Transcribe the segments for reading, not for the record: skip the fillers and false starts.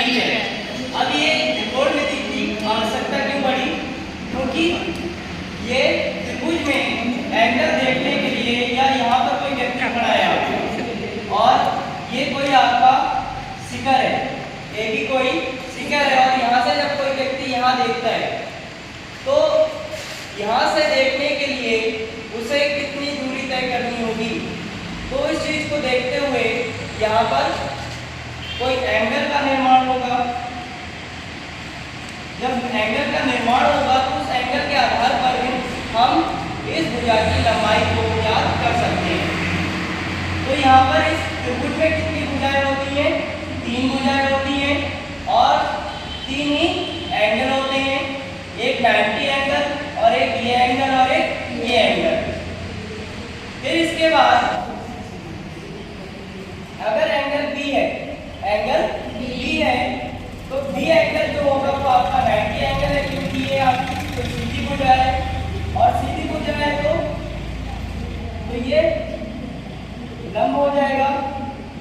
ठीक है। अब ये त्रिकोण मिति की आवश्यकता क्यों पड़ी? क्योंकि ये त्रिभुज में एंगल देखने के लिए या यहाँ पर कोई व्यक्ति खड़ा है और ये कोई आपका शिखर है, ये भी कोई शिखर है और यहाँ से जब कोई व्यक्ति यहाँ देखता है तो यहाँ से देखने के लिए उसे कितनी दूरी तय करनी होगी। तो इस चीज को देखते हुए यहाँ पर कोई एंगल का निर्माण होगा। जब एंगल का निर्माण होगा तो उस एंगल के आधार पर हम इस भुजा की लंबाई को ज्ञात कर सकते हैं। तो यहाँ पर इस त्रिभुज में कितनी भुजाएं होती हैं? 3 भुजाएं होती हैं और 3 ही एंगल होते हैं, एक 90 एंगल और एक ये एंगल और एक ये एंगल। फिर इसके बाद अगर एंगल बी है, एंगल बी है तो बी एंगल जो होगा वो आपका 90 एंगल है, क्योंकि ये आपकी तो सीधी भुजा है और सीधी भुजा है तो ये लंब हो जाएगा।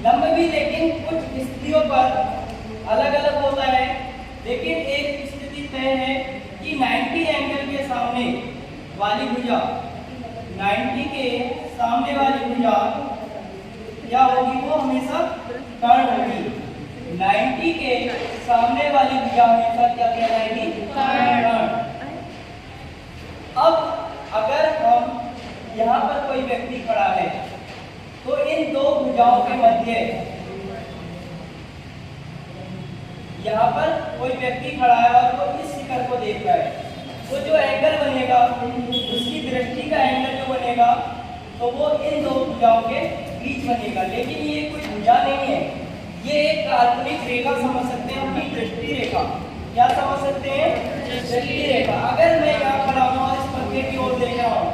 लंब भी लेकिन कुछ स्थितियों पर अलग अलग होता है, लेकिन एक स्थिति तय है कि 90 एंगल के सामने वाली भुजा, 90 के सामने वाली भुजा क्या होगी? वो हमेशा कर्ण होगी। 90 के सामने वाली भुजा हमेशा क्या कहलाएगी? कर्ण। अब अगर हम यहाँ पर कोई व्यक्ति खड़ा है तो इन दो भुजाओं के मध्य यहाँ पर कोई व्यक्ति खड़ा है और वो इस शिखर को देख रहा है, तो जो एंगल बनेगा उसकी दृष्टि का एंगल जो बनेगा तो वो इन दो भुजाओं के बीच बनेगा। लेकिन ये कोई भुजा नहीं है, ये एक काल्पनिक रेखा समझ सकते हैं, अपनी दृष्टि रेखा। क्या समझ सकते हैं? दृष्टि रेखा। अगर मैं यहाँ खड़ा हूँ और इस पंखे की ओर देख रहा हूँ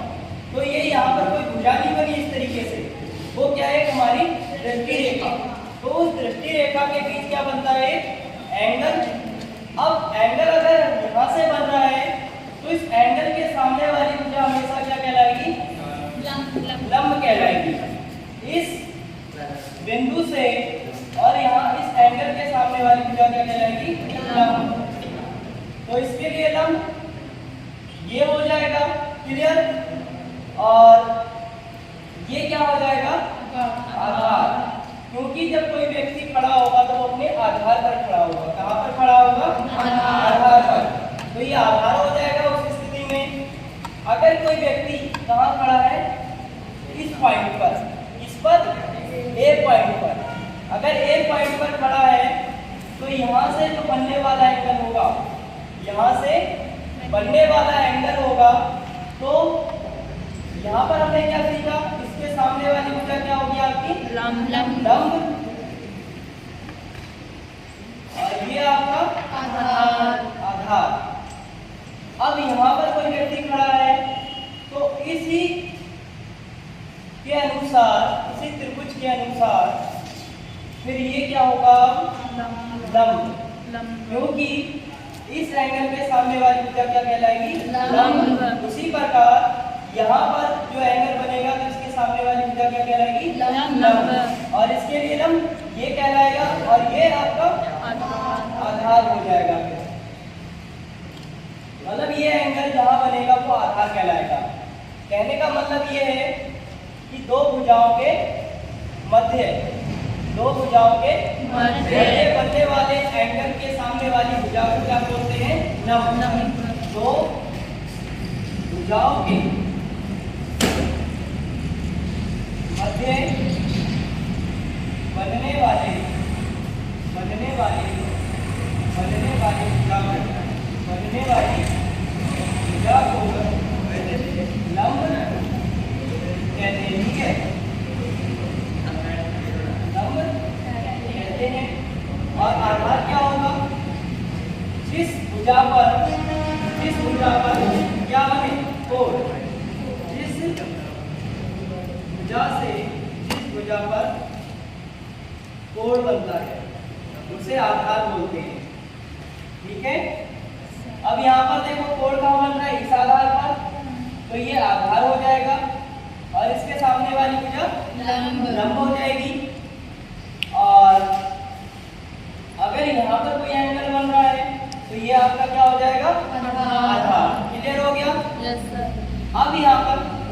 तो ये यहाँ पर कोई भुजा नहीं बनी इस तरीके से, वो क्या है? हमारी दृष्टि रेखा। तो उस दृष्टि रेखा के बीच क्या बनता है? एंगल। अब एंगल अगर यहाँ से बन रहा है तो इस एंगल के सामने वाली भुजा हमेशा क्या कहलाएगी? लंब कहलाएगी। इस बिंदु से और यहाँ इस एंगल के सामने वाली भुजा क्या कहलाएगी? लंब। तो इसके लिए लंब ये हो जाएगा, क्लियर। और ये क्या हो जाएगा? आधार। क्योंकि जब कोई व्यक्ति खड़ा होगा तो वो अपने आधार पर खड़ा होगा। कहाँ पर खड़ा होगा? आधार पर। तो ये आधार हो जाएगा उस स्थिति में। अगर कोई व्यक्ति कहाँ खड़ा है? इस पॉइंट पर, इस पर ए पॉइंट पर। अगर ए पॉइंट पर खड़ा है तो यहाँ से जो बनने वाला एंगल होगा, यहाँ से बनने वाला एंगल होगा, तो यहाँ पर हमने क्या सीखा? इसके सामने वाली भुजा क्या होगी आपकी? लंब। और ये आपका आधार। अब यहाँ पर कोई व्यक्ति खड़ा है तो इसी के अनुसार, इसी त्रिभुज के अनुसार फिर ये क्या होगा? लंब। क्योंकि इस एंगल के सामने वाली भुजा क्या कहलाएगी? लंब। उसी प्रकार यहाँ पर जो एंगल बनेगा तो इसके सामने वाली भुजा क्या कहलाएगी? लंब। और इसके लिए लंब ये कहलाएगा और ये आपका आधार हो जाएगा। मतलब ये एंगल जहाँ बनेगा वो आधार कहलाएगा। कहने का मतलब ये है कि दो भुजाओं के मध्य बनने वाले एंगल के सामने वाली भुजा को क्या बोलते हैं? लंब। दो भुजाओं के मध्य बनने वाले भुजा को लंब कहते हैं। ठीक है, लंब कहते हैं। और आधार क्या होगा? जिस भुजा पर क्या बने? कोण। जिस भुजा पर कोण बनता है उसे आधार बोलते हैं। ठीक है। अब यहाँ पर देखो कोण कहाँ बन रहा है? इस आधार पर, तो ये आधार हो जाएगा और इसके सामने वाली भुजा लंब हो जाएगी। और अगर यहाँ पर कोई सर। अब यहाँ पर